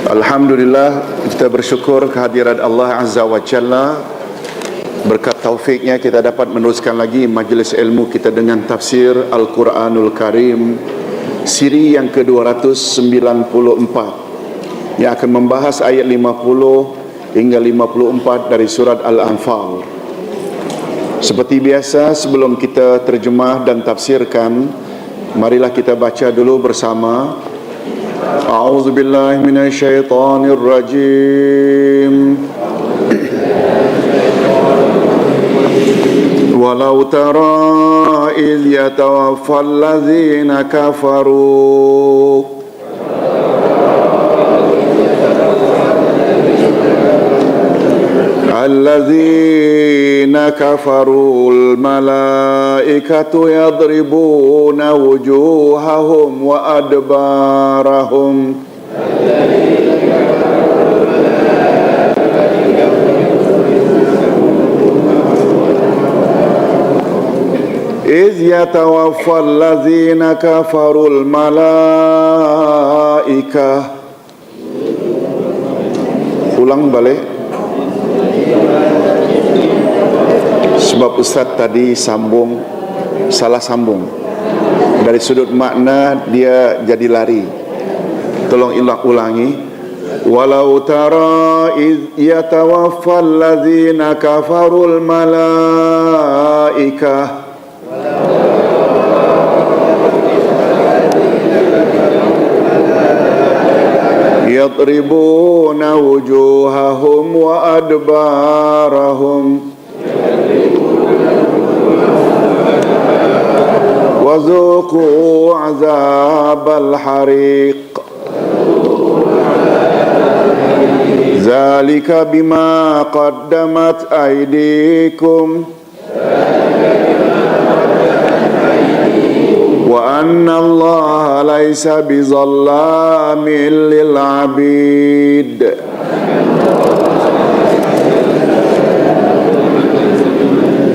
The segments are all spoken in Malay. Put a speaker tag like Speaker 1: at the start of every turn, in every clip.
Speaker 1: Alhamdulillah, kita bersyukur kehadiran Allah Azza wa Jalla. Berkat taufiknya kita dapat meneruskan lagi majlis ilmu kita dengan tafsir Al-Quranul Karim siri yang ke-294 yang akan membahas ayat 50 hingga 54 dari surat Al-Anfal. Seperti biasa, sebelum kita terjemah dan tafsirkan, marilah kita baca dulu bersama. A'udzu billahi minasyaitonir rajim. Walau tara idh yatawaffal ladzina kafaru alladzina kafarul malaikatu yadribuna wujuhahum wa adbarahum iz yatawaffal ladzina kafarul malaikah. Ulang balik, sebab Ustaz tadi salah sambung dari sudut makna, dia jadi lari. Tolong ulangi. Walau tara iz yatawaffal ladzina kafarul malaikah yadribuna wujuhahum wa adbarahum wa zuqu azabal hariq zalika bima qaddamat aydikum wa anna Allah laisa bizallamin lil abid.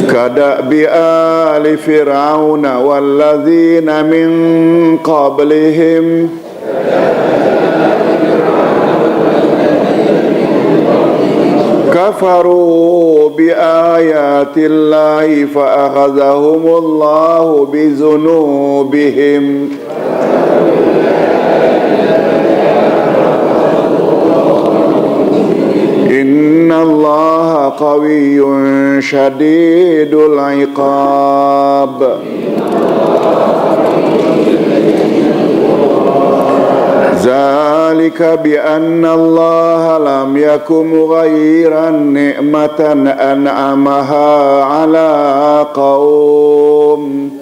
Speaker 1: Kadabi ali fir'auna walladzina min qablihim kafaru bi ayatillahi fa akhadhahumullahu bi dzunubihim innallaha qawiyyun syadidul iqab. Zalika bi anna Allah lam yakum ghairan ni'matan an'amaha ala qaum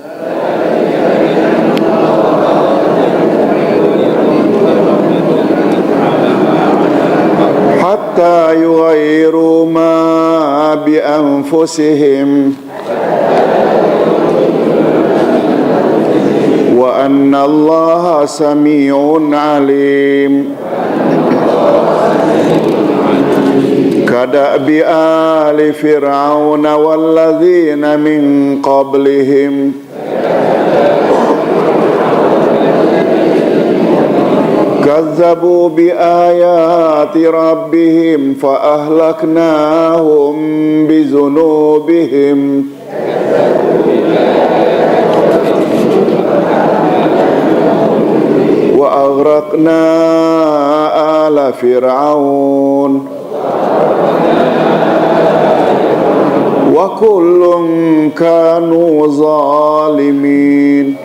Speaker 1: hatta yughayyiru ma bi anfusihim wa anna Allaha sami'un alim. Kadabi ali fir'auna walladzina min qablihim kazzabu bi ayati rabbihim fa ahlaknahum bi dzunubihim wa aghraqna ala fir'aun wa kullun kanu zalimin.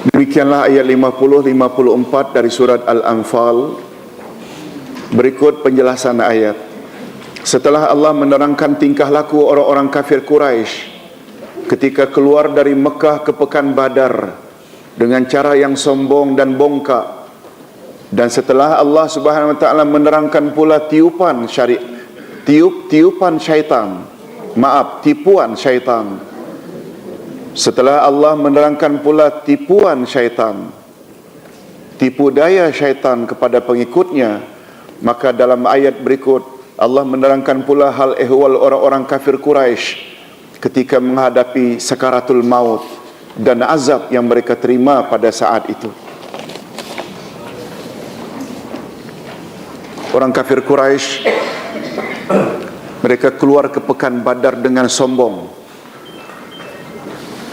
Speaker 1: Demikianlah ayat 50-54 dari surat Al-Anfal. Berikut penjelasan ayat. Setelah Allah menerangkan tingkah laku orang-orang kafir Quraisy ketika keluar dari Mekah ke Pekan Badar dengan cara yang sombong dan bongkak, dan setelah Allah Subhanahu wa taala menerangkan pula tipuan syaitan. Setelah Allah menerangkan pula tipuan syaitan, tipu daya syaitan kepada pengikutnya, maka dalam ayat berikut Allah menerangkan pula hal ehwal orang-orang kafir Quraisy ketika menghadapi sakaratul maut, dan azab yang mereka terima pada saat itu. Orang kafir Quraisy, mereka keluar ke pekan Badar dengan sombong.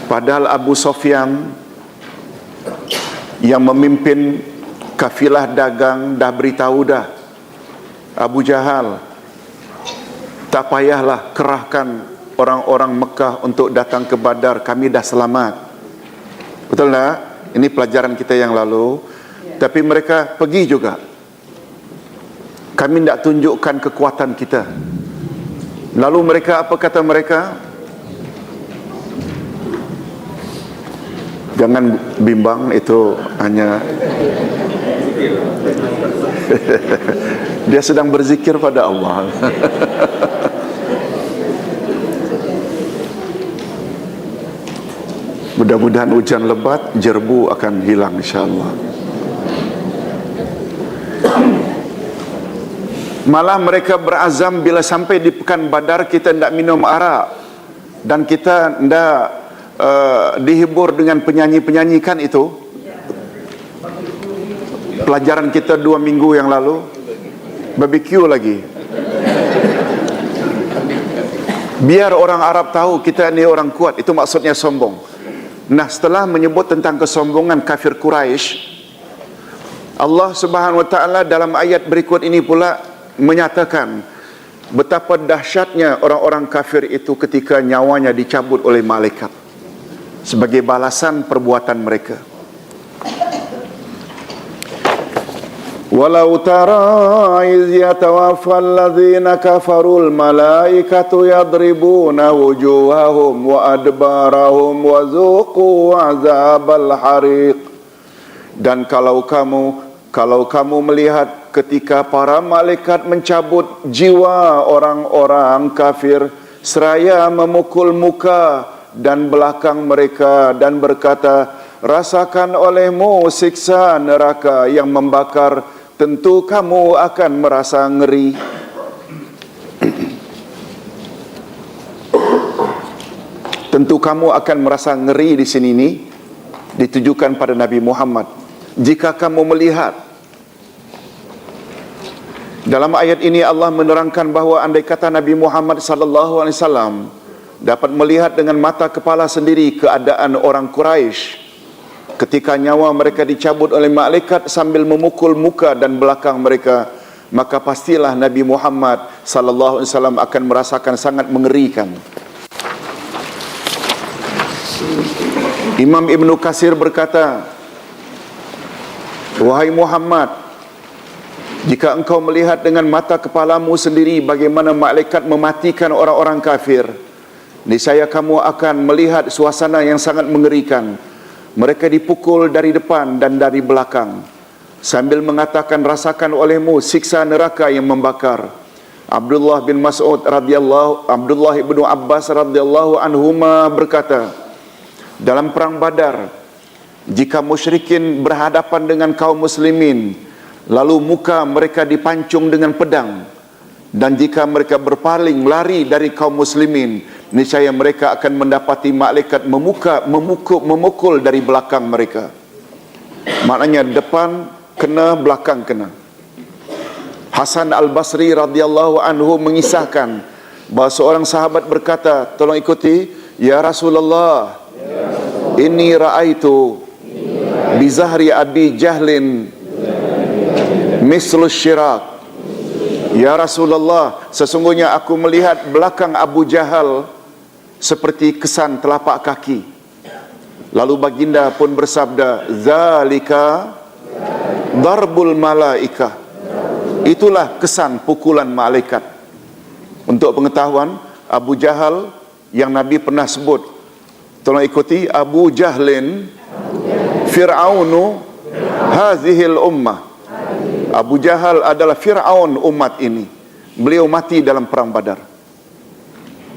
Speaker 1: Padahal Abu Sufyan yang memimpin kafilah dagang dah beritahu dah, Abu Jahal, tak payahlah kerahkan orang-orang Mekah untuk datang ke Badar, kami dah selamat. Betul tak? Ini pelajaran kita yang lalu. Tapi mereka pergi juga. Kami tidak tunjukkan kekuatan kita. Lalu mereka, apa kata mereka? Jangan bimbang, itu hanya dia sedang berzikir pada Allah. Mudah-mudahan hujan lebat, jerbu akan hilang insyaAllah. Malah mereka berazam bila sampai di pekan Badar kita tidak minum arak dan kita tidak dihibur dengan penyanyi-penyanyi, kan itu pelajaran kita 2 minggu yang lalu. Barbecue lagi. Biar orang Arab tahu kita ni orang kuat, itu maksudnya sombong. Nah, setelah menyebut tentang kesombongan kafir Quraisy, Allah Subhanahu wa taala dalam ayat berikut ini pula menyatakan betapa dahsyatnya orang-orang kafir itu ketika nyawanya dicabut oleh malaikat sebagai balasan perbuatan mereka. Walau tara iz yatawaffa alladhina kafarul malaikatu yadribuna wujuhahum wa adbarahum wa zuqu azabal hariq. Dan kalau kamu melihat ketika para malaikat mencabut jiwa orang-orang kafir seraya memukul muka dan belakang mereka dan berkata, rasakan olehmu siksa neraka yang membakar, tentu kamu akan merasa ngeri. Tentu kamu akan merasa ngeri di sini ini ditujukan pada Nabi Muhammad. Jika kamu melihat, dalam ayat ini Allah menerangkan bahawa andai kata Nabi Muhammad sallallahu alaihi wasallam dapat melihat dengan mata kepala sendiri keadaan orang Quraisy ketika nyawa mereka dicabut oleh malaikat sambil memukul muka dan belakang mereka, maka pastilah Nabi Muhammad sallallahu alaihi wasallam akan merasakan sangat mengerikan. Imam Ibn Katsir berkata, wahai Muhammad, jika engkau melihat dengan mata kepalamu sendiri bagaimana malaikat mematikan orang-orang kafir, niscaya kamu akan melihat suasana yang sangat mengerikan. Mereka dipukul dari depan dan dari belakang sambil mengatakan, rasakan olehmu siksa neraka yang membakar. Abdullah bin Mas'ud radhiyallahu, Abdullah ibnu Abbas radhiyallahu anhuma berkata, dalam perang Badar, jika musyrikin berhadapan dengan kaum muslimin, lalu muka mereka dipancung dengan pedang, dan jika mereka berpaling lari dari kaum muslimin, niscaya mereka akan mendapati malaikat memukul dari belakang mereka. Maknanya depan kena, belakang kena. Hasan Al-Basri radhiyallahu anhu mengisahkan bahawa seorang sahabat berkata, tolong ikuti, ya Rasulullah, inni ra'aitu bizahri abi jahlin mislus syirak. Ya Rasulullah, sesungguhnya aku melihat belakang Abu Jahal seperti kesan telapak kaki. Lalu baginda pun bersabda, zalika darbul malaikah. Itulah kesan pukulan malaikat. Untuk pengetahuan, Abu Jahal yang Nabi pernah sebut, tolong ikuti, Abu Jahlin Fir'aunu hazihil ummah. Abu Jahal adalah Fir'aun umat ini. Beliau mati dalam perang Badar.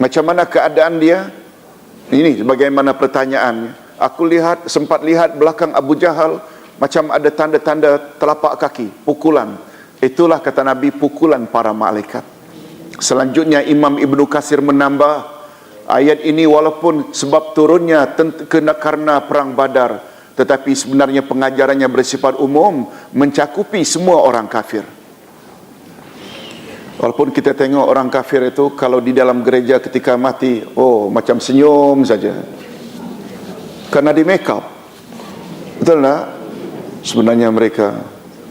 Speaker 1: Macam mana keadaan dia? Ini bagaimana pertanyaannya. Aku sempat lihat belakang Abu Jahal macam ada tanda-tanda telapak kaki, pukulan. Itulah kata Nabi, pukulan para malaikat. Selanjutnya Imam Ibn Katsir menambah, ayat ini walaupun sebab turunnya karena perang Badar, tetapi sebenarnya pengajarannya bersifat umum, mencakupi semua orang kafir. Walaupun kita tengok orang kafir itu kalau di dalam gereja ketika mati, oh macam senyum saja, karena di make up. Betul tak? Sebenarnya mereka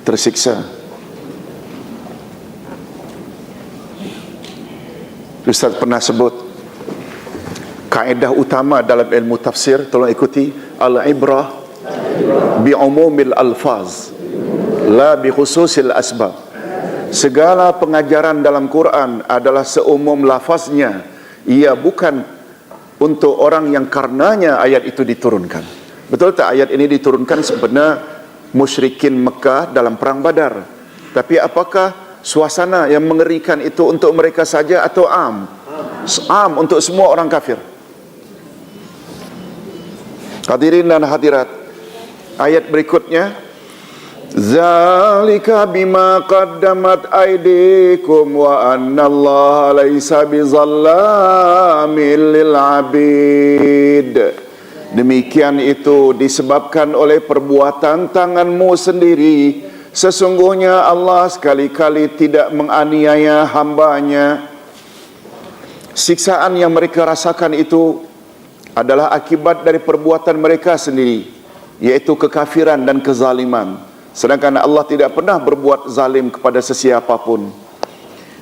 Speaker 1: tersiksa. Ustaz pernah sebut kaedah utama dalam ilmu tafsir, tolong ikuti, al-ibrah bi umumil alfaz la bi khususil asbab. Segala pengajaran dalam Quran adalah seumum lafaznya, ia bukan untuk orang yang karenanya ayat itu diturunkan. Betul tak ayat ini diturunkan sebenarnya musyrikin Mekah dalam perang Badar, tapi apakah suasana yang mengerikan itu untuk mereka saja atau am? Am untuk semua orang kafir. Hadirin dan hadirat, ayat berikutnya, zalika bima qaddamat aydikum wa annallaha laisa bizallamin lil abid. Demikian itu disebabkan oleh perbuatan tanganmu sendiri. Sesungguhnya Allah sekali-kali tidak menganiaya hambanya. Siksaan yang mereka rasakan itu adalah akibat dari perbuatan mereka sendiri, yaitu kekafiran dan kezaliman. Sedangkan Allah tidak pernah berbuat zalim kepada sesiapa pun.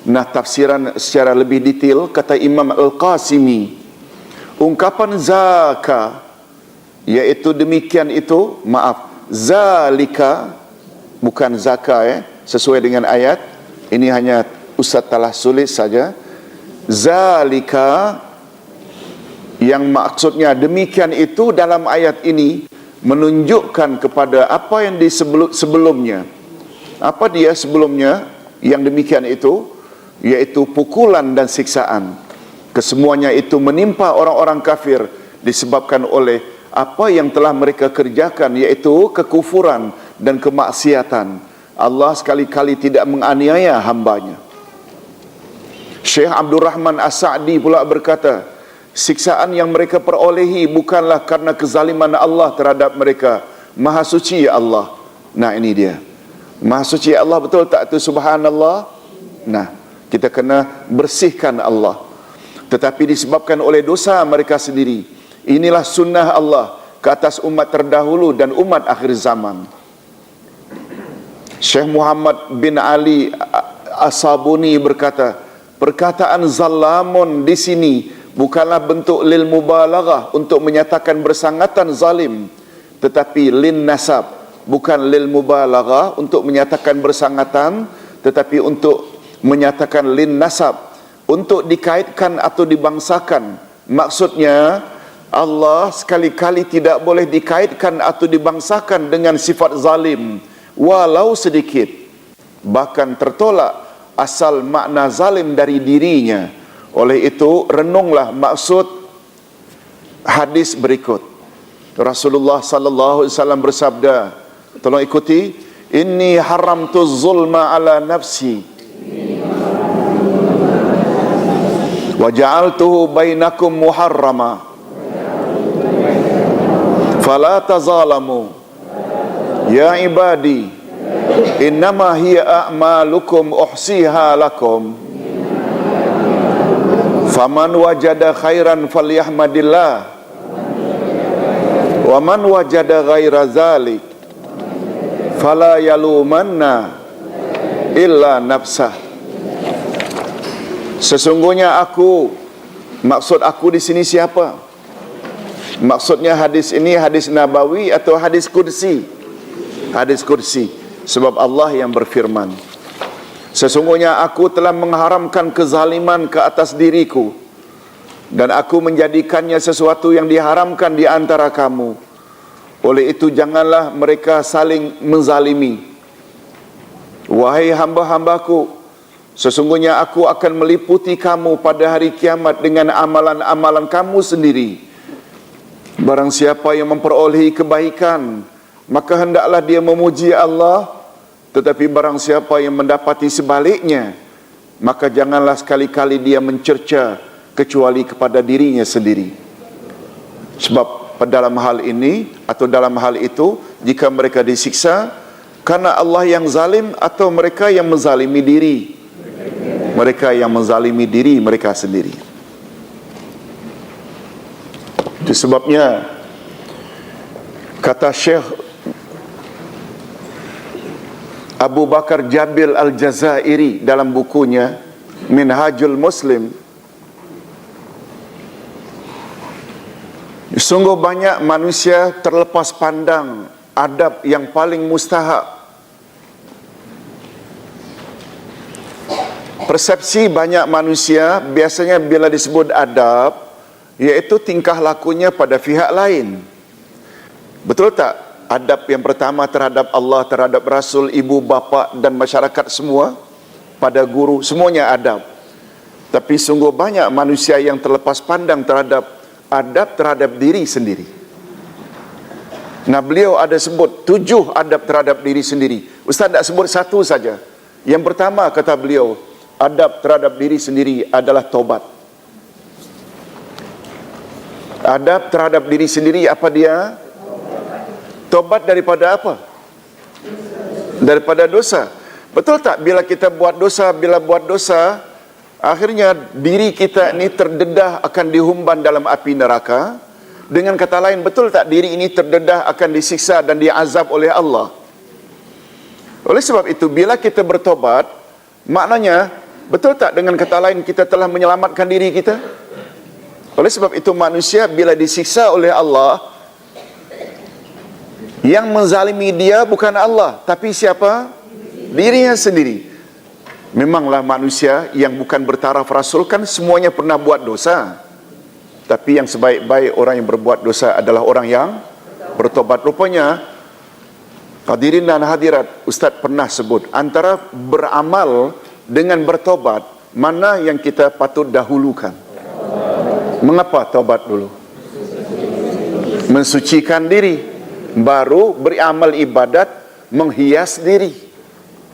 Speaker 1: Nah, tafsiran secara lebih detail, kata Imam Al-Qasimi, ungkapan zaka, yaitu demikian itu, zalika, bukan zaka sesuai dengan ayat. Ini hanya Ustaz telah tulis saja. Zalika, yang maksudnya demikian itu dalam ayat ini menunjukkan kepada apa yang di sebelumnya. Apa dia sebelumnya yang demikian itu? Yaitu pukulan dan siksaan. Kesemuanya itu menimpa orang-orang kafir disebabkan oleh apa yang telah mereka kerjakan, yaitu kekufuran dan kemaksiatan. Allah sekali-kali tidak menganiaya hambanya. Syekh Abdul Rahman As-Sa'di pula berkata, siksaan yang mereka perolehi bukanlah karena kezaliman Allah terhadap mereka. Maha suci Allah. Nah, ini dia. Maha suci Allah, betul tak itu subhanallah? Nah, kita kena bersihkan Allah. Tetapi disebabkan oleh dosa mereka sendiri. Inilah sunnah Allah ke atas umat terdahulu dan umat akhir zaman. Syekh Muhammad bin Ali As-Sabuni berkata, perkataan zallamun di sini bukanlah bentuk lil mubalaghah untuk menyatakan bersangatan zalim, tetapi lin nasab, bukan lil mubalaghah untuk menyatakan bersangatan, tetapi untuk menyatakan lin nasab, untuk dikaitkan atau dibangsakan. Maksudnya Allah sekali-kali tidak boleh dikaitkan atau dibangsakan dengan sifat zalim walau sedikit, bahkan tertolak asal makna zalim dari dirinya. Oleh itu, renunglah maksud hadis berikut. Rasulullah sallallahu alaihi wasallam bersabda, tolong ikuti, inni haramtu zulma ala nafsi wa ja'altuhu bainakum muharrama fala tazalamu ya ibadi innama hiya a'malukum uhsiha lakum faman wajada khairan falyahmadillah wa man wajada ghaira zalik fala yalumanna illa nafsah. Sesungguhnya aku, maksud aku di sini siapa? Maksudnya hadis ini hadis nabawi atau hadis kursi? Hadis kursi. Sebab Allah yang berfirman, sesungguhnya aku telah mengharamkan kezaliman ke atas diriku, dan aku menjadikannya sesuatu yang diharamkan di antara kamu. Oleh itu janganlah mereka saling menzalimi. Wahai hamba-hambaku, sesungguhnya aku akan meliputi kamu pada hari kiamat dengan amalan-amalan kamu sendiri. Barang siapa yang memperolehi kebaikan, maka hendaklah dia memuji Allah. Tetapi barang siapa yang mendapati sebaliknya, maka janganlah sekali-kali dia mencerca kecuali kepada dirinya sendiri. Sebab dalam hal ini atau dalam hal itu, jika mereka disiksa karena Allah yang zalim atau mereka yang menzalimi diri, mereka yang menzalimi diri mereka sendiri. Itu sebabnya kata Syekh Abu Bakar Jabil Al-Jazairi dalam bukunya Minhajul Muslim, sungguh banyak manusia terlepas pandang adab yang paling mustahak. Persepsi banyak manusia biasanya bila disebut adab, iaitu tingkah lakunya pada pihak lain. Betul tak? Adab yang pertama terhadap Allah, terhadap Rasul, ibu, bapa dan masyarakat semua, pada guru, semuanya adab. Tapi sungguh banyak manusia yang terlepas pandang terhadap adab terhadap diri sendiri. Nah, beliau ada sebut 7 adab terhadap diri sendiri. Ustaz tak sebut satu saja. Yang pertama, kata beliau, adab terhadap diri sendiri adalah tobat. Adab terhadap diri sendiri apa dia? Tobat daripada apa? Daripada dosa. Betul tak bila kita buat dosa, bila buat dosa, akhirnya diri kita ini terdedah akan dihumban dalam api neraka. Dengan kata lain, betul tak diri ini terdedah akan disiksa dan diazab oleh Allah? Oleh sebab itu, bila kita bertobat, maknanya, betul tak dengan kata lain kita telah menyelamatkan diri kita? Oleh sebab itu manusia bila disiksa oleh Allah, yang menzalimi dia bukan Allah, tapi siapa? Dirinya sendiri. Memanglah manusia yang bukan bertaraf Rasul kan semuanya pernah buat dosa. Tapi yang sebaik-baik orang yang berbuat dosa adalah orang yang bertobat. Rupanya, hadirin dan hadirat, Ustaz pernah sebut, antara beramal dengan bertobat, mana yang kita patut dahulukan? Mengapa tobat dulu? Mensucikan diri, baru beramal ibadat, menghias diri.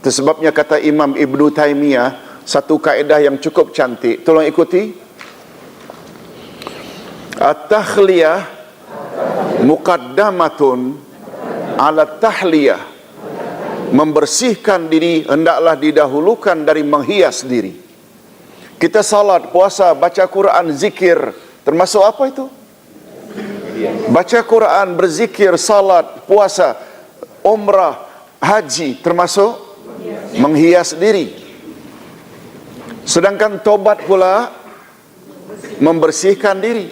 Speaker 1: Itu sebabnya kata Imam Ibnu Taimiyah, satu kaedah yang cukup cantik, tolong ikuti. At-takhliyah muqaddamatun ala tahliyah. Membersihkan diri hendaklah didahulukan dari menghias diri. Kita salat, puasa, baca Quran, zikir, termasuk apa itu? Baca Quran, berzikir, salat, puasa, umrah, haji, termasuk menghias diri. Sedangkan tobat pula membersihkan diri.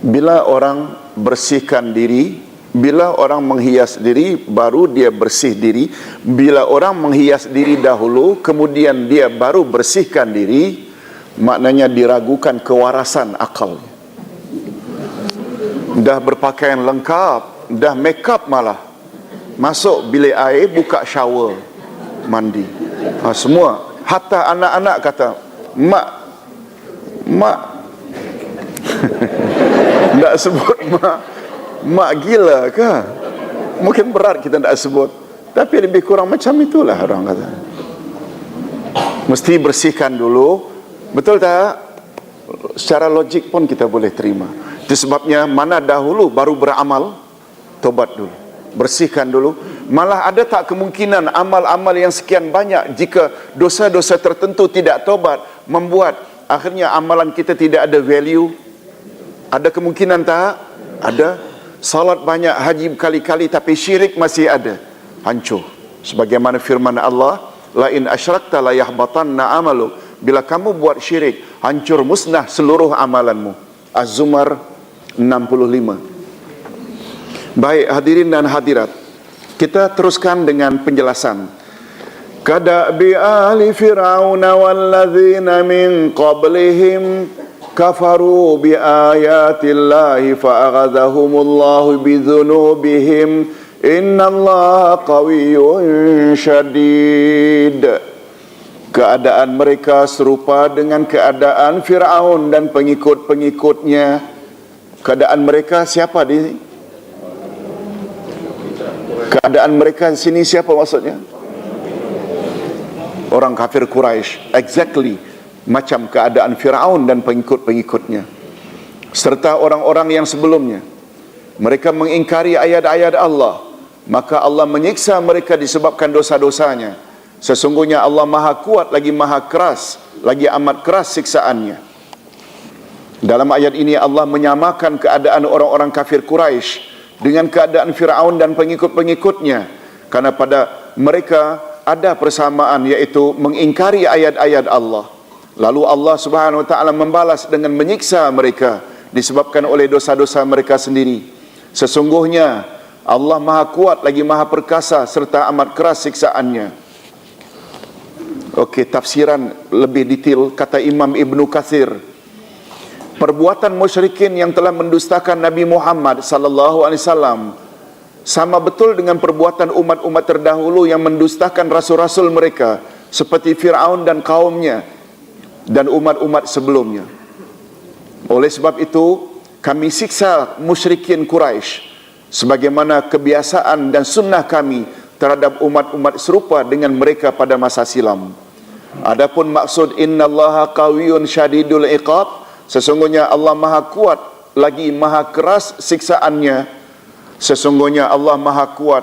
Speaker 1: Bila orang bersihkan diri, bila orang menghias diri, baru dia bersih diri. Bila orang menghias diri dahulu, kemudian dia baru bersihkan diri, maknanya diragukan kewarasan akal. Dah berpakaian lengkap, dah make up malah, masuk bilik air, buka shower, mandi, semua. Hatta anak-anak kata, mak tak sebut mak gila ke? Mungkin berat kita tak sebut, tapi lebih kurang macam itulah orang kata. Mesti bersihkan dulu. Betul tak? Secara logik pun kita boleh terima. Itu sebabnya mana dahulu baru beramal? Tobat dulu, bersihkan dulu. Malah ada tak kemungkinan amal-amal yang sekian banyak, jika dosa-dosa tertentu tidak tobat, membuat akhirnya amalan kita tidak ada value? Ada kemungkinan tak? Ada. Salat banyak, haji berkali-kali, tapi syirik masih ada, hancur. Sebagaimana firman Allah, la in asyrakta la yahbatanna amalu. Bila kamu buat syirik, hancur musnah seluruh amalanmu. Az-Zumar 65. Baik hadirin dan hadirat, kita teruskan dengan penjelasan. Kadabi ahli fir'auna walladzina min qablihim kafaru bi ayatillahi fa'aghadhahumullahu bidzunubihim innallaha qawiyyun syadid. Keadaan mereka serupa dengan keadaan Fir'aun dan pengikut-pengikutnya. Keadaan mereka siapa di? Keadaan mereka di sini siapa maksudnya? Orang kafir Quraisy. Exactly. macam keadaan Firaun dan pengikut-pengikutnya serta orang-orang yang sebelumnya. Mereka mengingkari ayat-ayat Allah, maka Allah menyiksa mereka disebabkan dosa-dosanya. Sesungguhnya Allah Maha Kuat lagi Maha Keras, lagi amat keras siksaannya. Dalam ayat ini Allah menyamakan keadaan orang-orang kafir Quraisy dengan keadaan Firaun dan pengikut-pengikutnya, karena pada mereka ada persamaan, yaitu mengingkari ayat-ayat Allah. Lalu Allah Subhanahu wa taala membalas dengan menyiksa mereka disebabkan oleh dosa-dosa mereka sendiri. Sesungguhnya Allah Maha Kuat lagi Maha Perkasa serta amat keras siksaannya. Okey, tafsiran lebih detail kata Imam Ibnu Katsir. Perbuatan musyrikin yang telah mendustakan Nabi Muhammad sallallahu alaihi wasallam sama betul dengan perbuatan umat-umat terdahulu yang mendustakan rasul-rasul mereka seperti Firaun dan kaumnya dan umat-umat sebelumnya. Oleh sebab itu, kami siksa musyrikin Quraisy sebagaimana kebiasaan dan sunnah kami terhadap umat-umat serupa dengan mereka pada masa silam. Adapun maksud innallaha qawiyyun syadidul iqab, sesungguhnya Allah Maha Kuat lagi Maha Keras siksaannya. Sesungguhnya Allah Maha Kuat,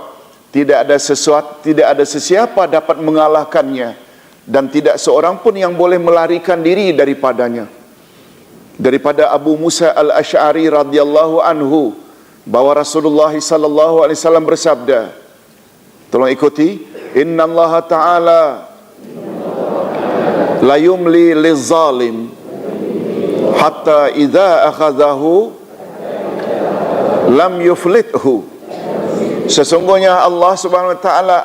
Speaker 1: tidak ada sesiapa dapat mengalahkannya, dan tidak seorang pun yang boleh melarikan diri daripadanya. Daripada Abu Musa al-Asy'ari radhiyallahu anhu bahwa Rasulullah sallallahu alaihi wasallam bersabda, tolong ikuti, innallaha ta'ala la yumli liz-zalim hatta idza akhadhahu lam yuflithu. Sesungguhnya Allah Subhanahu wa taala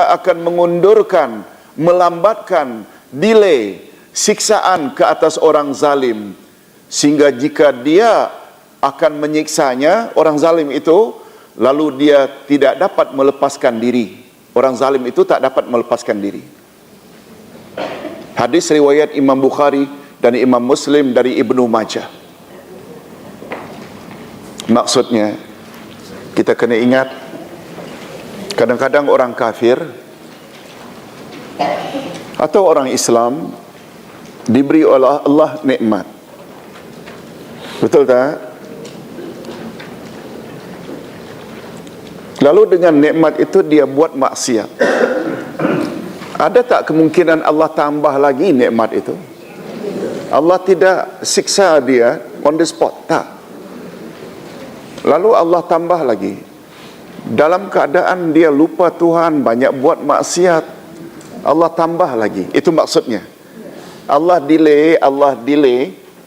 Speaker 1: akan mengundurkan, melambatkan, delay siksaan ke atas orang zalim, sehingga jika dia akan menyiksanya, orang zalim itu, lalu dia tidak dapat melepaskan diri. Orang zalim itu tak dapat melepaskan diri. Hadis riwayat Imam Bukhari dan Imam Muslim dari Ibnu Majah. Maksudnya, kita kena ingat, kadang-kadang orang kafir atau orang Islam diberi oleh Allah nikmat. Betul tak? Lalu dengan nikmat itu dia buat maksiat. Ada tak kemungkinan Allah tambah lagi nikmat itu? Allah tidak siksa dia on the spot, tak. Lalu Allah tambah lagi. Dalam keadaan dia lupa Tuhan, banyak buat maksiat, Allah tambah lagi. Itu maksudnya. Allah delay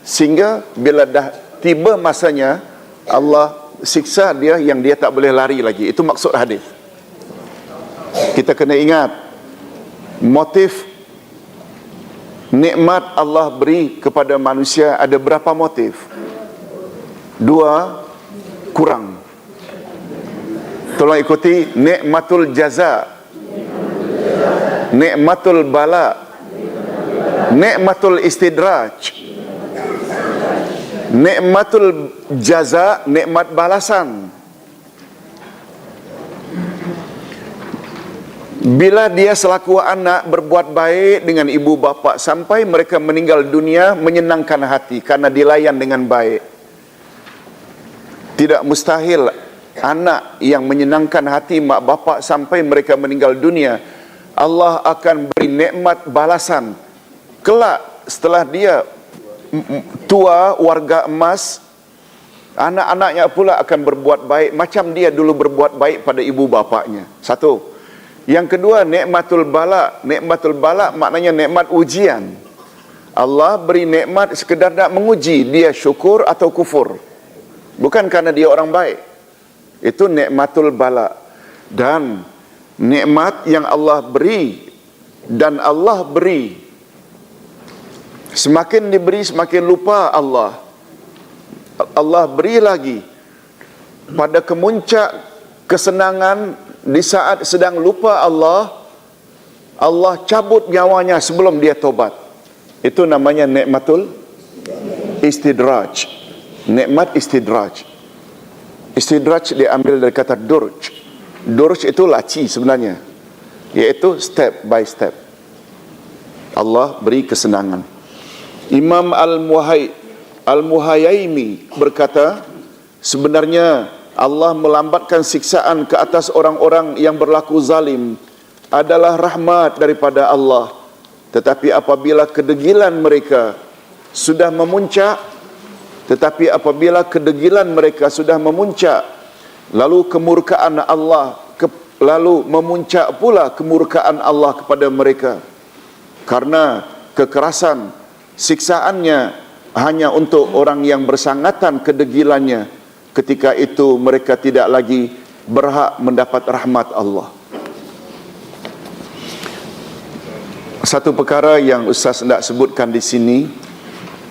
Speaker 1: sehingga bila dah tiba masanya, Allah siksa dia yang dia tak boleh lari lagi. Itu maksud hadis. Kita kena ingat, motif nikmat Allah beri kepada manusia ada berapa motif? 2 kurang. Tolong ikuti, nikmatul jaza, nikmatul bala, nikmatul istidraj. Nikmatul jaza, nikmat balasan. Bila dia selaku anak berbuat baik dengan ibu bapa sampai mereka meninggal dunia, menyenangkan hati karena dilayan dengan baik. Tidak mustahil anak yang menyenangkan hati mak bapa sampai mereka meninggal dunia, Allah akan beri nikmat balasan. Kelak setelah dia tua, warga emas, anak-anaknya pula akan berbuat baik macam dia dulu berbuat baik pada ibu bapanya. Satu. Yang kedua, nikmatul bala. Nikmatul bala maknanya nikmat ujian. Allah beri nikmat sekedar nak menguji dia syukur atau kufur, bukan kerana dia orang baik. Itu nikmatul bala. Dan nikmat yang Allah beri, dan Allah beri, semakin diberi semakin lupa Allah. Allah beri lagi pada kemuncak kesenangan, di saat sedang lupa Allah, Allah cabut nyawanya sebelum dia tobat. Itu namanya nikmatul istidraj. Nikmat istidraj. Istidraj diambil dari kata durj. Durj itu laci sebenarnya. iaitu step by step. Allah beri kesenangan. Imam Al-Muhayaimi berkata, sebenarnya Allah melambatkan siksaan ke atas orang-orang yang berlaku zalim adalah rahmat daripada Allah. Tetapi apabila kedegilan mereka sudah memuncak, lalu kemurkaan Allah, lalu memuncak pula kemurkaan Allah kepada mereka karena kekerasan siksaannya hanya untuk orang yang bersangatan kedegilannya, ketika itu mereka tidak lagi berhak mendapat rahmat Allah. Satu perkara yang Ustaz nak sebutkan di sini,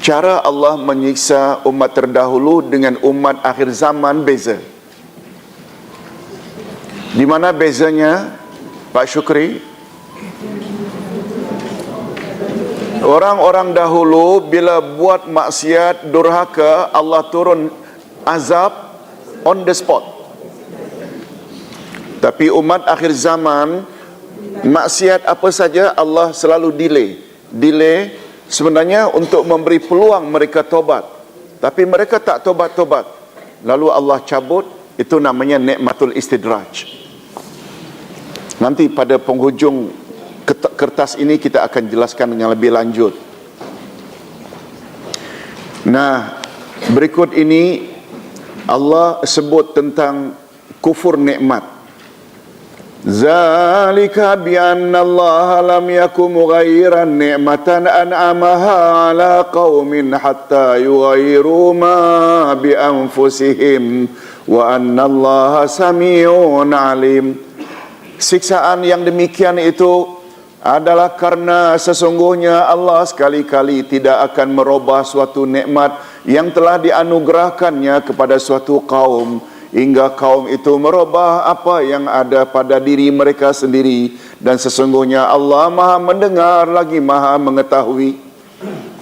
Speaker 1: cara Allah menyiksa umat terdahulu dengan umat akhir zaman beza. Di mana bezanya, Pak Syukri? Orang-orang dahulu bila buat maksiat durhaka, Allah turun azab on the spot. Tapi umat akhir zaman, maksiat apa saja Allah selalu delay sebenarnya untuk memberi peluang mereka tobat, tapi mereka tak tobat-tobat, lalu Allah cabut. Itu namanya nikmatul istidraj. Nanti pada penghujung kertas ini kita akan jelaskan dengan lebih lanjut. Nah, berikut ini Allah sebut tentang kufur nikmat. Zalika bi anna Allah lam yakum mughayyiran ni'matan an'amaha ala qaumin hatta yughayyiru ma bi anfusihim wa anna Allah sami'un alim. Siksaan yang demikian itu adalah karena sesungguhnya Allah sekali-kali tidak akan merubah suatu nikmat yang telah dianugerahkannya kepada suatu kaum hingga kaum itu merubah apa yang ada pada diri mereka sendiri, dan sesungguhnya Allah Maha mendengar lagi Maha mengetahui.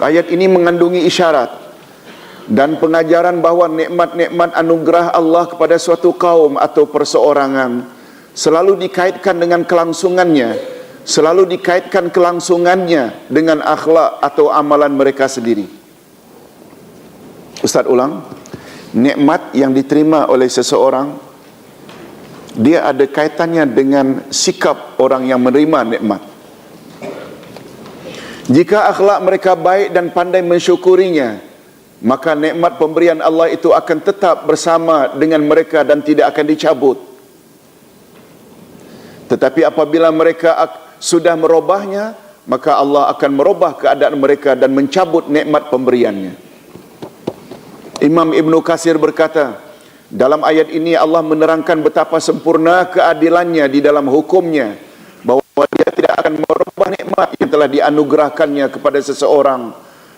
Speaker 1: Ayat ini mengandungi isyarat dan pengajaran bahawa nikmat-nikmat anugerah Allah kepada suatu kaum atau perseorangan selalu dikaitkan dengan kelangsungannya, dengan akhlak atau amalan mereka sendiri. Ustaz ulang, nikmat yang diterima oleh seseorang, dia ada kaitannya dengan sikap orang yang menerima nikmat. Jika akhlak mereka baik dan pandai mensyukurinya, maka nikmat pemberian Allah itu akan tetap bersama dengan mereka dan tidak akan dicabut. Tetapi apabila mereka sudah merubahnya, maka Allah akan merubah keadaan mereka dan mencabut nikmat pemberiannya. Imam Ibn Katsir berkata, dalam ayat ini Allah menerangkan betapa sempurna keadilannya di dalam hukumnya, bahawa dia tidak akan merubah nikmat yang telah dianugerahkannya kepada seseorang,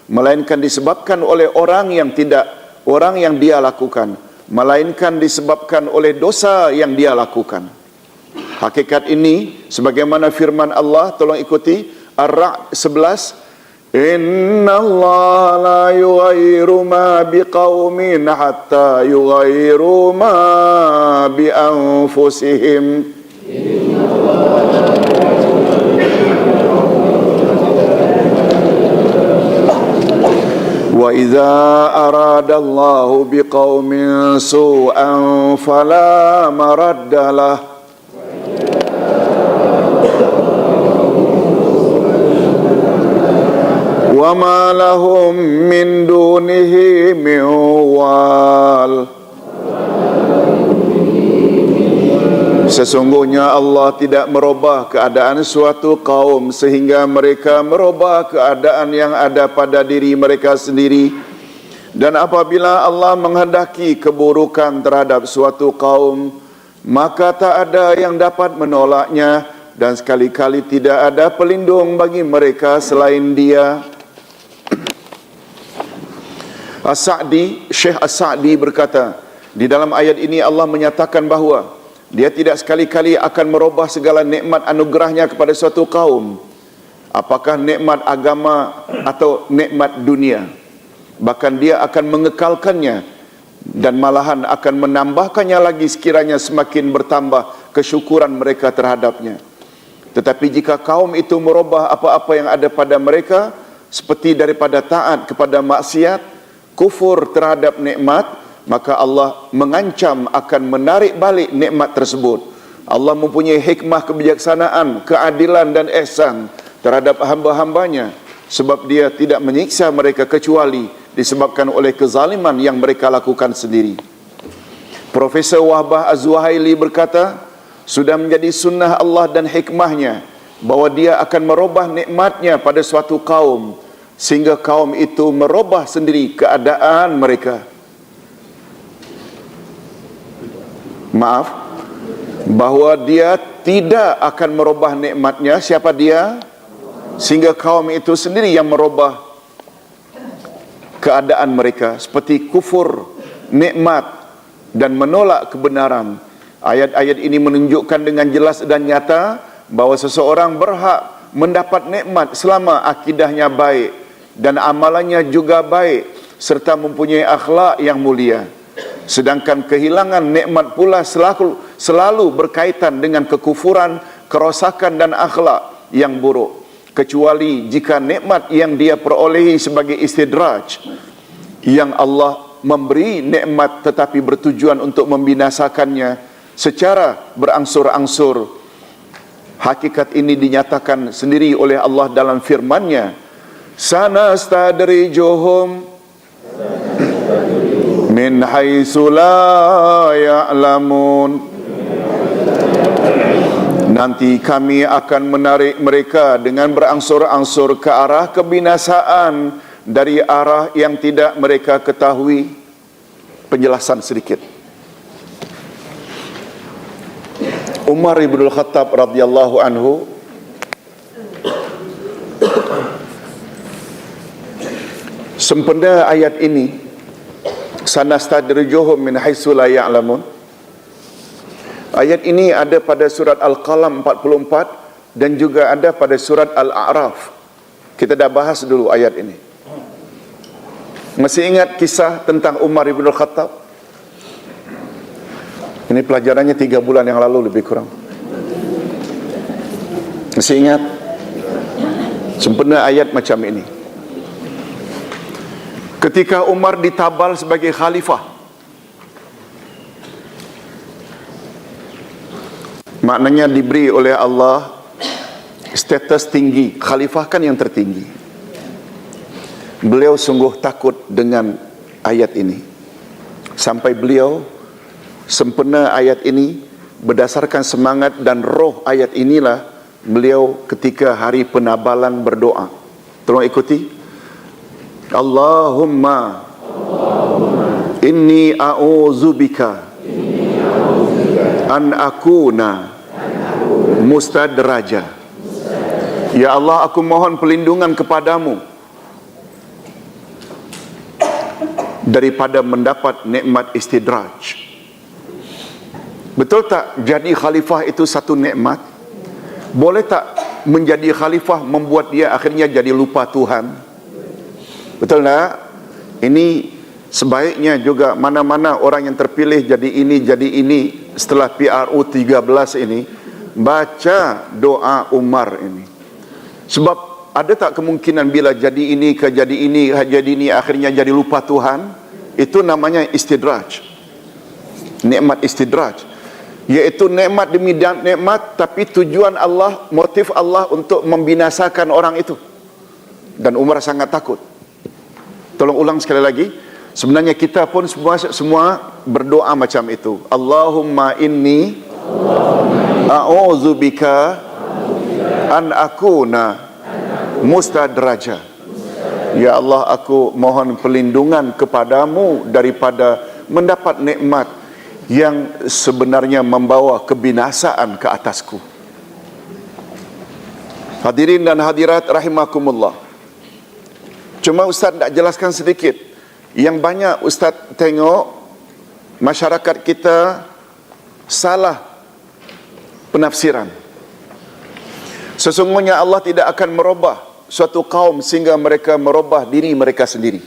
Speaker 1: melainkan disebabkan oleh orang yang dia lakukan, melainkan disebabkan oleh dosa yang dia lakukan. Hakikat ini sebagaimana firman Allah, tolong ikuti Ar-Ra'd 11, Inna Allah la yughayyiru ma biqaumin hatta yughayyiru ma bi anfusihim. Wa idza arada Allahu biqaumin su'an fala maradda lahu wa ma lahum min dunihi min wal. Sesungguhnya Allah tidak merubah keadaan suatu kaum sehingga mereka merubah keadaan yang ada pada diri mereka sendiri. Dan apabila Allah menghendaki keburukan terhadap suatu kaum, maka tak ada yang dapat menolaknya, dan sekali-kali tidak ada pelindung bagi mereka selain Dia. Syekh As-Sa'di berkata, di dalam ayat ini Allah menyatakan bahawa Dia tidak sekali-kali akan merubah segala nikmat anugerahnya kepada suatu kaum, apakah nikmat agama atau nikmat dunia. Bahkan Dia akan mengekalkannya dan malahan akan menambahkannya lagi sekiranya semakin bertambah kesyukuran mereka terhadapnya. Tetapi jika kaum itu merubah apa-apa yang ada pada mereka, seperti daripada taat kepada maksiat, kufur terhadap nikmat, maka Allah mengancam akan menarik balik nikmat tersebut. Allah mempunyai hikmah, kebijaksanaan, keadilan dan ihsan terhadap hamba-hambanya, sebab dia tidak menyiksa mereka kecuali disebabkan oleh kezaliman yang mereka lakukan sendiri. Profesor Wahbah Az-Zuhaili berkata, sudah menjadi sunnah Allah dan hikmahnya bahawa dia akan merubah nikmatnya pada suatu kaum sehingga kaum itu merubah sendiri keadaan mereka. Bahawa dia tidak akan merubah nikmatnya. Siapa dia? Sehingga kaum itu sendiri yang merubah keadaan mereka, seperti kufur nikmat dan menolak kebenaran. Ayat-ayat ini menunjukkan dengan jelas dan nyata bahawa seseorang berhak mendapat nikmat selama akidahnya baik dan amalannya juga baik serta mempunyai akhlak yang mulia. Sedangkan kehilangan nikmat pula selalu berkaitan dengan kekufuran, kerosakan dan akhlak yang buruk, kecuali jika nikmat yang dia perolehi sebagai istidraj, yang Allah memberi nikmat tetapi bertujuan untuk membinasakannya secara berangsur-angsur. Hakikat ini dinyatakan sendiri oleh Allah dalam firman-Nya, sanastadrijuhum min haitsu la ya'lamun. Nanti kami akan menarik mereka dengan berangsur-angsur ke arah kebinasaan dari arah yang tidak mereka ketahui. Penjelasan sedikit. Umar ibn Khattab radhiyallahu anhu sempena ayat ini, sanastadrijuhum min haitsu la ya'lamun. Ayat ini ada pada surat Al-Qalam 44 dan juga ada pada surat Al-A'raf. Kita dah bahas dulu ayat ini. Masih ingat kisah tentang Umar ibn Khattab? Ini pelajarannya 3 bulan yang lalu lebih kurang. Masih ingat? Sempena ayat macam ini. Ketika Umar ditabal sebagai khalifah, maknanya diberi oleh Allah status tinggi. Khalifah kan yang tertinggi. Beliau sungguh takut dengan ayat ini. Sampai beliau sempena ayat ini, berdasarkan semangat dan roh ayat inilah beliau ketika hari penabalan berdoa. Tolong ikuti. Allahumma inni a'udzubika an akuna mustadraja. Ya Allah, aku mohon perlindungan kepadamu daripada mendapat nikmat istidraj. Betul tak jadi khalifah itu satu nikmat? Boleh tak menjadi khalifah membuat dia akhirnya jadi lupa Tuhan? Betul tak? Ini sebaiknya juga mana-mana orang yang terpilih jadi ini setelah PRU 13 ini, baca doa Umar ini. Sebab ada tak kemungkinan bila jadi ini akhirnya jadi lupa Tuhan? Itu namanya istidraj. Nikmat istidraj, iaitu nikmat demi nikmat, tapi tujuan Allah, motif Allah untuk membinasakan orang itu. Dan Umar sangat takut. Tolong ulang sekali lagi. Sebenarnya kita pun semua berdoa macam itu. Allahumma inni a'udzubika an akuna mustadraja. Ya Allah, aku mohon perlindungan kepadamu daripada mendapat nikmat yang sebenarnya membawa kebinasaan ke atasku. Hadirin dan hadirat rahimakumullah. Cuma Ustaz nak jelaskan sedikit. Yang banyak Ustaz tengok masyarakat kita salah penafsiran. Sesungguhnya Allah tidak akan merubah suatu kaum sehingga mereka merubah diri mereka sendiri.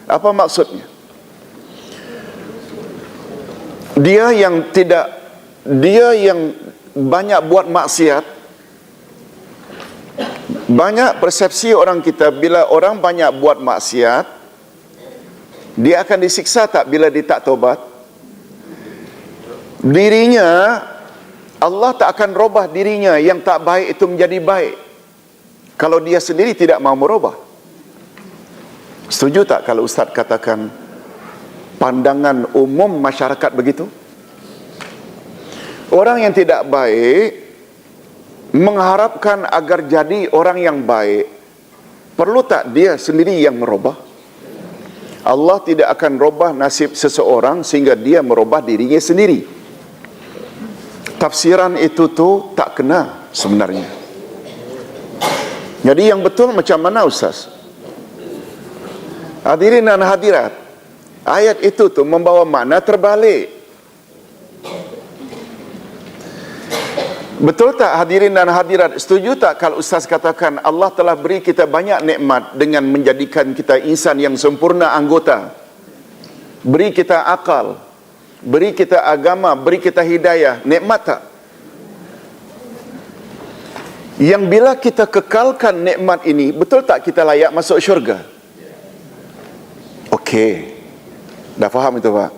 Speaker 1: Apa maksudnya? Dia yang banyak buat maksiat, Banyak persepsi orang kita, bila orang banyak buat maksiat, dia akan disiksa tak bila dia tak taubat? Dirinya, Allah tak akan robah dirinya yang tak baik itu menjadi baik kalau dia sendiri tidak mau merubah. Setuju tak kalau Ustaz katakan pandangan umum masyarakat begitu? Orang yang tidak baik mengharapkan agar jadi orang yang baik, perlu tak dia sendiri yang merubah? Allah tidak akan robah nasib seseorang sehingga dia merubah dirinya sendiri. Tafsiran itu tu tak kena sebenarnya. Jadi yang betul macam mana Ustaz? Hadirin dan hadirat, ayat itu tu membawa makna terbalik. Betul tak hadirin dan hadirat? Setuju tak kalau Ustaz katakan Allah telah beri kita banyak nikmat dengan menjadikan kita insan yang sempurna anggota, beri kita akal, beri kita agama, beri kita hidayah. Nikmat tak? Yang bila kita kekalkan nikmat ini, betul tak kita layak masuk syurga? Okey, dah faham itu Pak?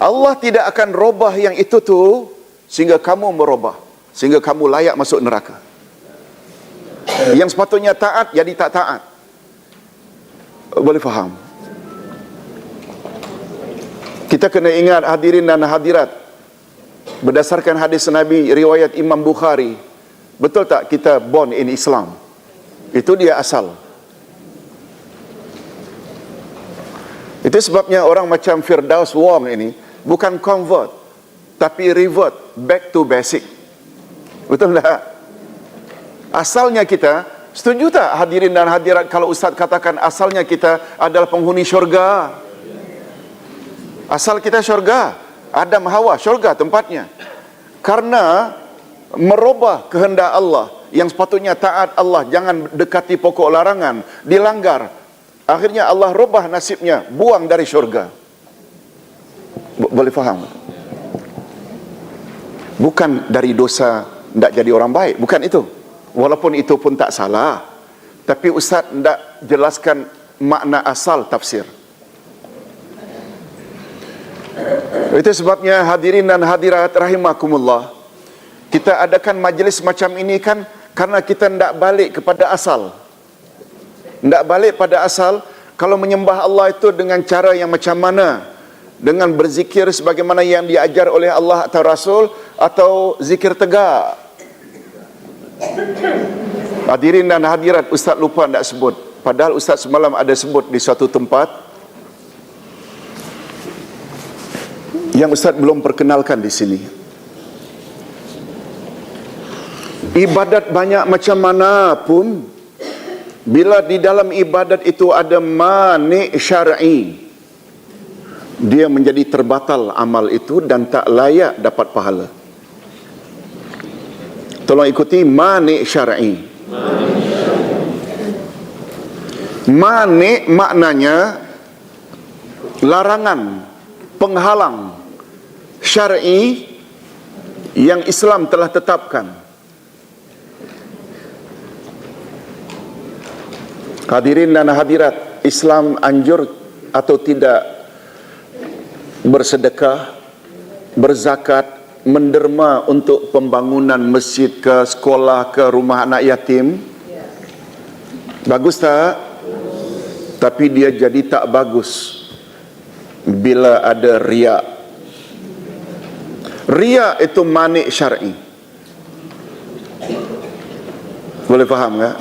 Speaker 1: Allah tidak akan robah yang itu tu sehingga kamu merubah, sehingga kamu layak masuk neraka. Yang sepatutnya taat jadi tak taat. Boleh faham? Kita kena ingat hadirin dan hadirat, berdasarkan hadis Nabi riwayat Imam Bukhari, betul tak kita born in Islam? Itu dia asal. Itu sebabnya orang macam Firdaus Wong ini bukan convert, tapi revert back to basic. Betul tak? Asalnya kita, setuju tak hadirin dan hadirat kalau Ustaz katakan asalnya kita adalah penghuni syurga? Asal kita syurga, Adam Hawa syurga tempatnya. Karena merubah kehendak Allah, yang sepatutnya taat Allah, jangan dekati pokok larangan, dilanggar. Akhirnya Allah rubah nasibnya, buang dari syurga. Boleh faham? Bukan dari dosa tidak jadi orang baik, bukan itu. Walaupun itu pun tak salah, tapi Ustaz tidak jelaskan makna asal tafsir. Itu sebabnya hadirin dan hadirat rahimakumullah, kita adakan majlis macam ini kan karena kita tidak balik kepada asal. Tidak balik pada asal. Kalau menyembah Allah itu dengan cara yang macam mana? Dengan berzikir sebagaimana yang diajar oleh Allah atau Rasul, atau zikir tegak? Hadirin dan hadirat, Ustaz lupa tidak sebut. Padahal Ustaz semalam ada sebut di suatu tempat yang Ustaz belum perkenalkan di sini. Ibadat banyak macam mana pun, bila di dalam ibadat itu ada mani' syar'i, dia menjadi terbatal amal itu dan tak layak dapat pahala. Tolong ikuti mani' syar'i. Mani' maknanya larangan, penghalang syar'i yang Islam telah tetapkan. Hadirin dan hadirat, Islam anjur atau tidak bersedekah, berzakat, menderma untuk pembangunan masjid ke, sekolah ke, rumah anak yatim? Bagus tak? Tapi dia jadi tak bagus bila ada riak. Riak itu mani' syar'i. Boleh faham tak?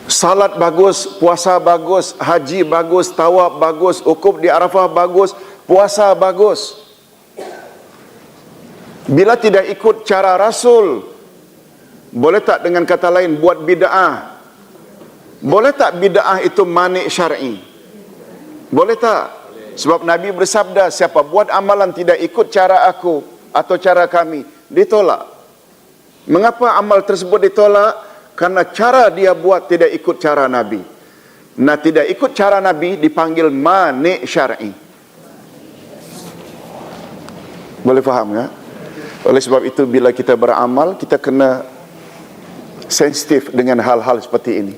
Speaker 1: Salat bagus, puasa bagus, haji bagus, tawaf bagus, ukuf di Arafah bagus, puasa bagus. Bila tidak ikut cara Rasul, boleh tak dengan kata lain buat bid'ah? Boleh tak bid'ah itu mani' syar'i? Boleh tak? Sebab Nabi bersabda, siapa buat amalan tidak ikut cara aku atau cara kami, ditolak. Mengapa amal tersebut ditolak? Karena cara dia buat tidak ikut cara Nabi. Nah, tidak ikut cara Nabi dipanggil mani' syar'i. Boleh faham ya? Oleh sebab itu bila kita beramal, kita kena sensitif dengan hal-hal seperti ini.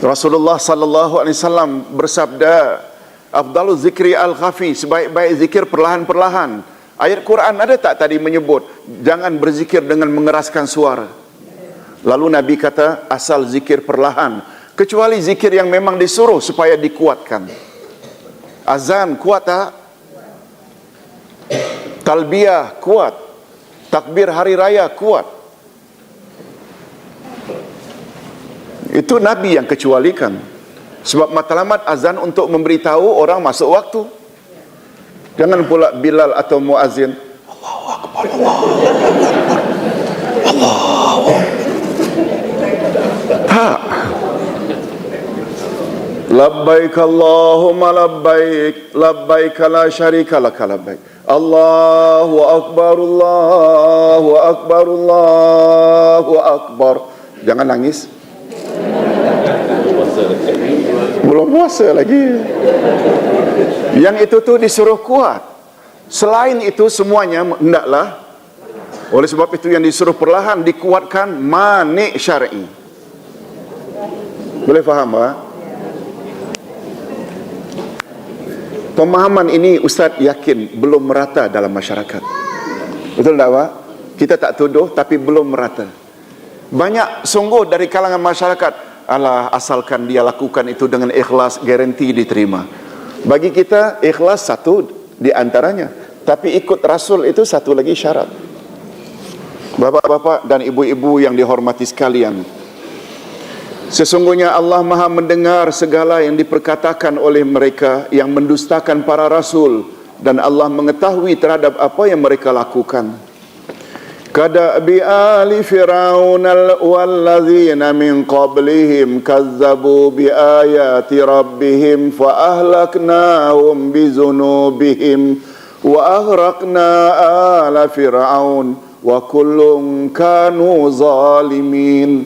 Speaker 1: Rasulullah sallallahu alaihi wasallam bersabda, afdalu zikri al-khafi, sebaik-baik zikir perlahan-perlahan. Ayat Quran ada tak tadi menyebut jangan berzikir dengan mengeraskan suara? Lalu Nabi kata asal zikir perlahan, kecuali zikir yang memang disuruh supaya dikuatkan. Azan kuat tak? Talbiyah kuat, takbir hari raya kuat. Itu Nabi yang kecualikan. Sebab matlamat azan untuk memberitahu orang masuk waktu. Jangan pula Bilal atau muazzin Allahu Akbar, Allahu Akbar, Allahu Akbar. Tak. Labbaik Allahumma labbaik, labbaik la syarika lak labbaik. Allahu Akbar, Allahu Akbar, Allahu Akbar. Jangan nangis. Belum puasa lagi. Yang itu tu disuruh kuat. Selain itu semuanya hendaklah. Oleh sebab itu yang disuruh perlahan dikuatkan manik syar'i. Boleh faham tak? Pemahaman ini Ustaz yakin belum merata dalam masyarakat. Betul tak Pak? Kita tak tuduh tapi belum merata. Banyak sungguh dari kalangan masyarakat, alah asalkan dia lakukan itu dengan ikhlas, garanti diterima. Bagi kita ikhlas satu di antaranya, tapi ikut Rasul itu satu lagi syarat. Bapak-bapak dan ibu-ibu yang dihormati sekalian, sesungguhnya Allah Maha mendengar segala yang diperkatakan oleh mereka yang mendustakan para rasul, dan Allah mengetahui terhadap apa yang mereka lakukan. Kadabi ali fir'aun walladzina min qablihim kazzabu bi ayati rabbihim fa ahlaknahum bi dzunubihim wa aghraqna ala fir'aun wa kullun kanu zalimin.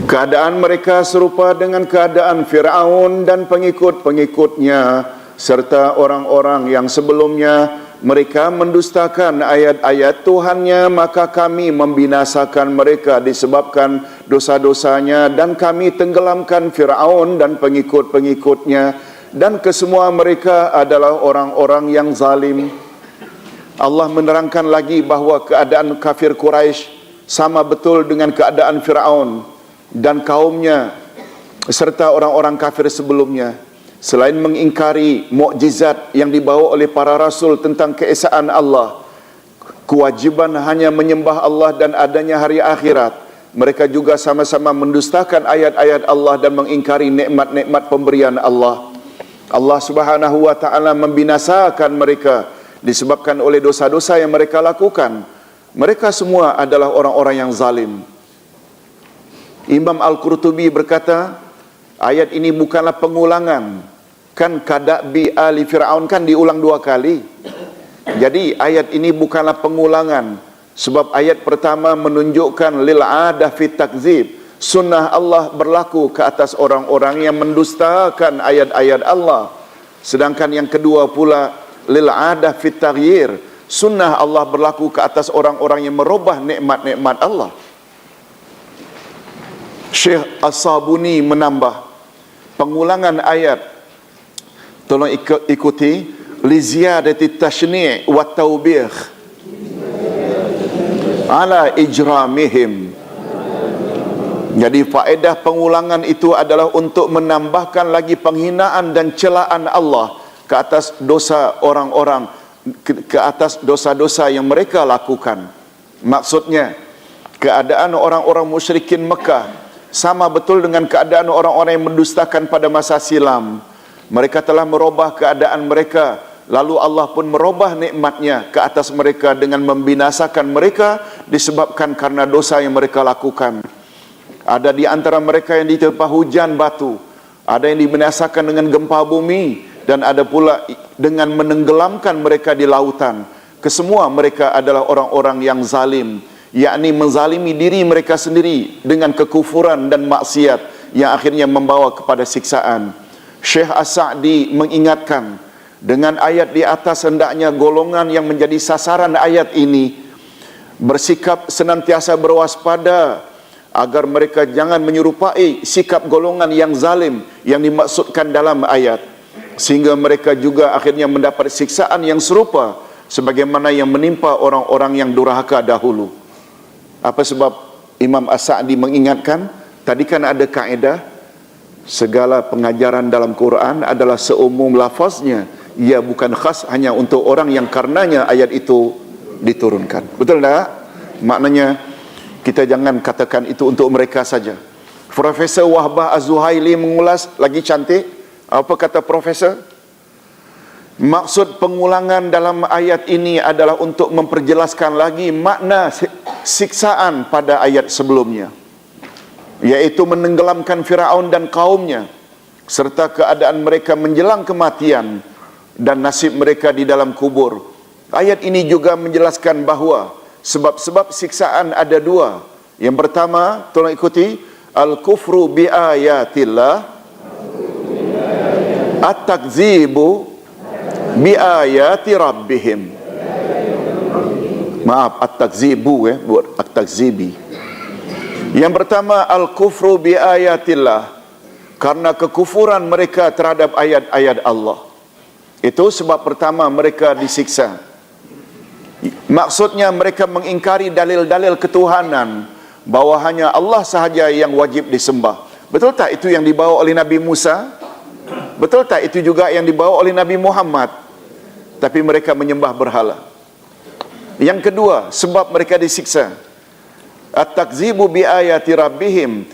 Speaker 1: Keadaan mereka serupa dengan keadaan Fir'aun dan pengikut-pengikutnya serta orang-orang yang sebelumnya. Mereka mendustakan ayat-ayat Tuhannya, maka kami membinasakan mereka disebabkan dosa-dosanya, dan kami tenggelamkan Fir'aun dan pengikut-pengikutnya, dan kesemua mereka adalah orang-orang yang zalim. Allah menerangkan lagi bahawa keadaan kafir Quraisy sama betul dengan keadaan Fir'aun dan kaumnya serta orang-orang kafir sebelumnya. Selain mengingkari mukjizat yang dibawa oleh para rasul tentang keesaan Allah, kewajiban hanya menyembah Allah dan adanya hari akhirat, mereka juga sama-sama mendustakan ayat-ayat Allah dan mengingkari nikmat-nikmat pemberian Allah. Allah Subhanahu wa taala membinasakan mereka disebabkan oleh dosa-dosa yang mereka lakukan. Mereka semua adalah orang-orang yang zalim. Imam Al-Qurtubi berkata, ayat ini bukanlah pengulangan. Kan kadabi ali Fir'aun kan diulang 2 kali. Jadi ayat ini bukanlah pengulangan. Sebab ayat pertama menunjukkan lil adah fit takzib. Sunnah Allah berlaku ke atas orang-orang yang mendustakan ayat-ayat Allah. Sedangkan yang kedua pula lil adah fit taghyir. Sunnah Allah berlaku ke atas orang-orang yang merubah nikmat-nikmat Allah. Syekh As-Sabuni menambah, pengulangan ayat, tolong ikuti, li ziyadati tashni' wa tawbih ala ijramihim. Jadi faedah pengulangan itu adalah untuk menambahkan lagi penghinaan dan celaan Allah ke atas dosa orang-orang, ke atas dosa-dosa yang mereka lakukan. Maksudnya keadaan orang-orang musyrikin Mekah sama betul dengan keadaan orang-orang yang mendustakan pada masa silam. Mereka telah merubah keadaan mereka, lalu Allah pun merubah nikmatnya ke atas mereka dengan membinasakan mereka disebabkan karena dosa yang mereka lakukan. Ada di antara mereka yang diterpa hujan batu, ada yang dibinasakan dengan gempa bumi, dan ada pula dengan menenggelamkan mereka di lautan. Kesemua mereka adalah orang-orang yang zalim, yakni menzalimi diri mereka sendiri dengan kekufuran dan maksiat yang akhirnya membawa kepada siksaan. Syekh As-Sa'di mengingatkan, dengan ayat di atas hendaknya golongan yang menjadi sasaran ayat ini bersikap senantiasa berwaspada agar mereka jangan menyerupai sikap golongan yang zalim yang dimaksudkan dalam ayat, sehingga mereka juga akhirnya mendapat siksaan yang serupa sebagaimana yang menimpa orang-orang yang durhaka dahulu. Apa sebab Imam As-Sa'di mengingatkan, tadi kan ada kaedah, segala pengajaran dalam Quran adalah seumum lafaznya, ia bukan khas hanya untuk orang yang karenanya ayat itu diturunkan. Betul tak? Maknanya kita jangan katakan itu untuk mereka saja. Profesor Wahbah Az-Zuhaili mengulas lagi cantik. Apa kata profesor? Maksud pengulangan dalam ayat ini adalah untuk memperjelaskan lagi makna siksaan pada ayat sebelumnya, yaitu menenggelamkan Firaun dan kaumnya serta keadaan mereka menjelang kematian dan nasib mereka di dalam kubur. Ayat ini juga menjelaskan bahawa sebab-sebab siksaan ada dua. Yang pertama, tolong ikuti, al-kufru bi ayatillah, at-takzibu bi ayati rabbihim. Maaf, at-takzibu buat at-takzibi. Yang pertama, al-kufru bi ayatillah, karena kekufuran mereka terhadap ayat-ayat Allah. Itu sebab pertama mereka disiksa. Maksudnya mereka mengingkari dalil-dalil ketuhanan, bahawa hanya Allah sahaja yang wajib disembah. Betul tak itu yang dibawa oleh Nabi Musa? Betul tak itu juga yang dibawa oleh Nabi Muhammad? Tapi mereka menyembah berhala. Yang kedua, sebab mereka disiksa, at-takzibu bi ayati rabbihim,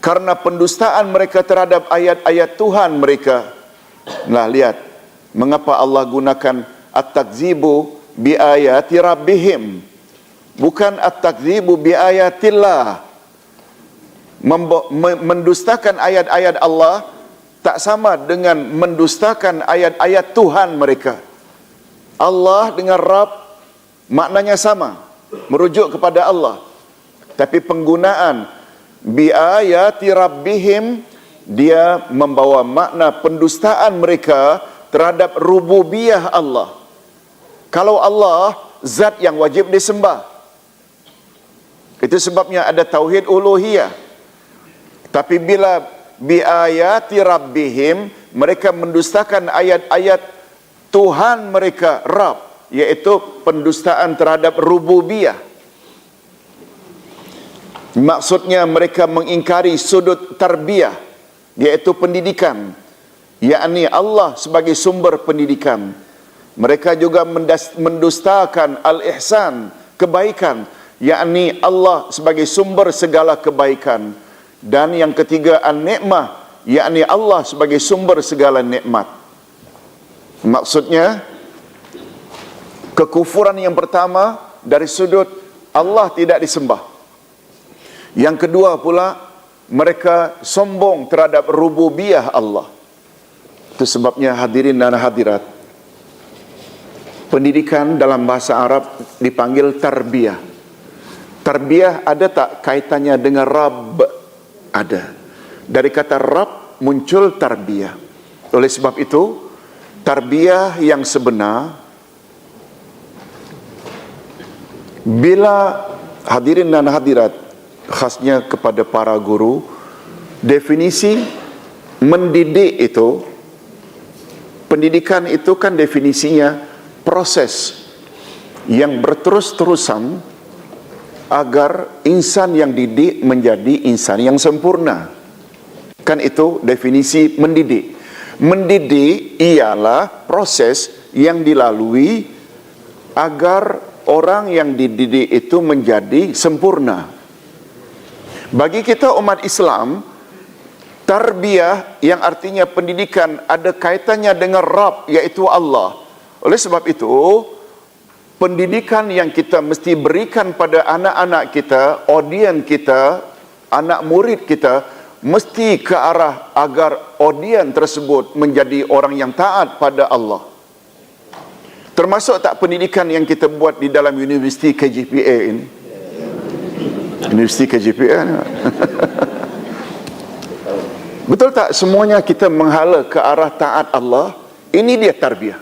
Speaker 1: karena pendustaan mereka terhadap ayat-ayat Tuhan mereka. Nah, lihat mengapa Allah gunakan at-takzibu bi ayati rabbihim, bukan at-takzibu bi ayatillah. Mendustakan ayat-ayat Allah tak sama dengan mendustakan ayat-ayat Tuhan mereka. Allah dengan Rabb maknanya sama, merujuk kepada Allah. Tapi penggunaan bi ayati rabbihim, dia membawa makna pendustaan mereka terhadap rububiyah Allah. Kalau Allah zat yang wajib disembah, itu sebabnya ada tauhid uluhiyah. Tapi bila bi ayati rabbihim, mereka mendustakan ayat-ayat Tuhan mereka, Rabb, yaitu pendustaan terhadap rububiyah. Maksudnya mereka mengingkari sudut tarbiyah, yaitu pendidikan, yakni Allah sebagai sumber pendidikan. Mereka juga mendustakan al-ihsan, kebaikan, yakni Allah sebagai sumber segala kebaikan. Dan yang ketiga, an-ni'mah, yakni Allah sebagai sumber segala nikmat. Maksudnya kekufuran yang pertama dari sudut Allah tidak disembah. Yang kedua pula, mereka sombong terhadap rububiyah Allah. Itu sebabnya hadirin dan hadirat, pendidikan dalam bahasa Arab dipanggil tarbiyah. Tarbiyah ada tak kaitannya dengan Rabb? Ada. Dari kata Rabb muncul tarbiyah. Oleh sebab itu, tarbiyah yang sebenar, bila hadirin dan hadirat, khasnya kepada para guru, definisi mendidik itu, pendidikan itu kan definisinya proses yang berterus-terusan agar insan yang didik menjadi insan yang sempurna. Kan itu definisi mendidik. Mendidik ialah proses yang dilalui agar orang yang dididik itu menjadi sempurna. Bagi kita umat Islam, tarbiyah yang artinya pendidikan ada kaitannya dengan Rabb, yaitu Allah. Oleh sebab itu, pendidikan yang kita mesti berikan pada anak-anak kita, audien kita, anak murid kita, mesti ke arah agar audien tersebut menjadi orang yang taat pada Allah. Termasuk tak pendidikan yang kita buat di dalam Universiti KJPA ini? Universiti KJPA ni. Betul tak semuanya kita menghala ke arah taat Allah? Ini dia tarbiyah.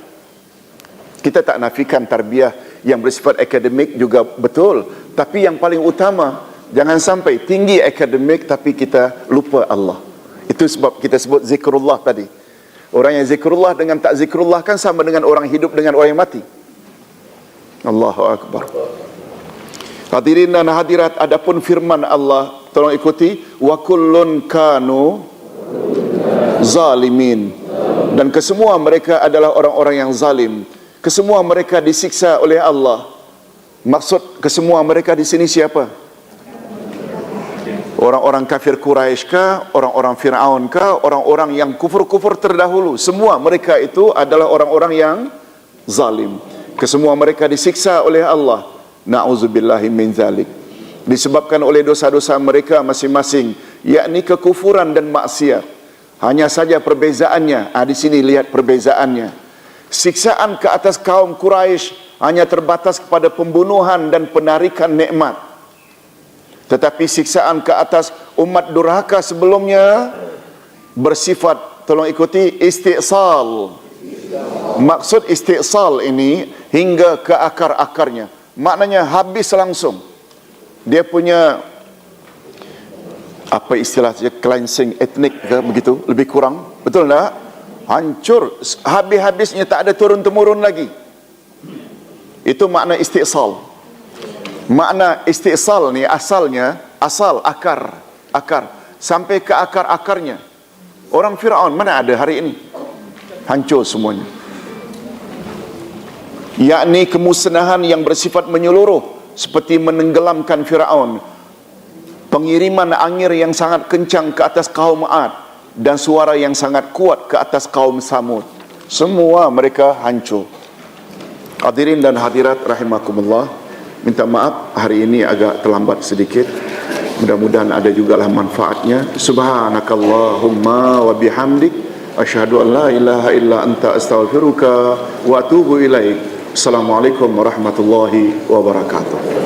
Speaker 1: Kita tak nafikan tarbiyah yang bersifat akademik juga betul, Tapi yang paling utama, jangan sampai tinggi akademik tapi kita lupa Allah. Itu sebab kita sebut zikrullah tadi. Orang yang zikrullah dengan tak zikrullah kan sama dengan orang hidup dengan orang yang mati. Allahu Akbar. Hadirin dan hadirat, adapun firman Allah, tolong ikuti, wa kullun kanu zalimin, dan kesemua mereka adalah orang-orang yang zalim. Kesemua mereka disiksa oleh Allah. Maksud kesemua mereka di sini siapa? Orang-orang kafir Quraisy kah? Orang-orang Fir'aun kah? Orang-orang yang kufur-kufur terdahulu. Semua mereka itu adalah orang-orang yang zalim. Kesemua mereka disiksa oleh Allah. Na'udzubillahi min zalik. Disebabkan oleh dosa-dosa mereka masing-masing, yakni kekufuran dan maksiat. Hanya saja perbezaannya, di sini lihat perbezaannya. Siksaan ke atas kaum Quraisy hanya terbatas kepada pembunuhan dan penarikan nikmat. Tetapi siksaan ke atas umat durhaka sebelumnya bersifat, tolong ikuti, istiqsal. Maksud istiqsal ini hingga ke akar-akarnya. Maknanya habis langsung. Dia punya apa istilahnya, cleansing etnik ke begitu, lebih kurang, betul tak? Hancur, habis-habisnya, tak ada turun-temurun lagi. Itu makna istiqsal. Makna istiqsal ni asalnya, akar sampai ke akar-akarnya. Orang Fir'aun mana ada hari ini? Hancur semuanya. Yakni kemusnahan yang bersifat menyeluruh, seperti menenggelamkan Fir'aun, pengiriman angin yang sangat kencang ke atas kaum Ad, dan suara yang sangat kuat ke atas kaum Samud. Semua mereka hancur. Hadirin dan hadirat rahimakumullah, minta maaf hari ini agak terlambat sedikit. Mudah-mudahan ada jugalah manfaatnya. Subhanakallahumma wa bihamdik, asyhadu an la ilaha illa anta, astaghfiruka wa atubu ilaik. Assalamualaikum warahmatullahi wabarakatuh.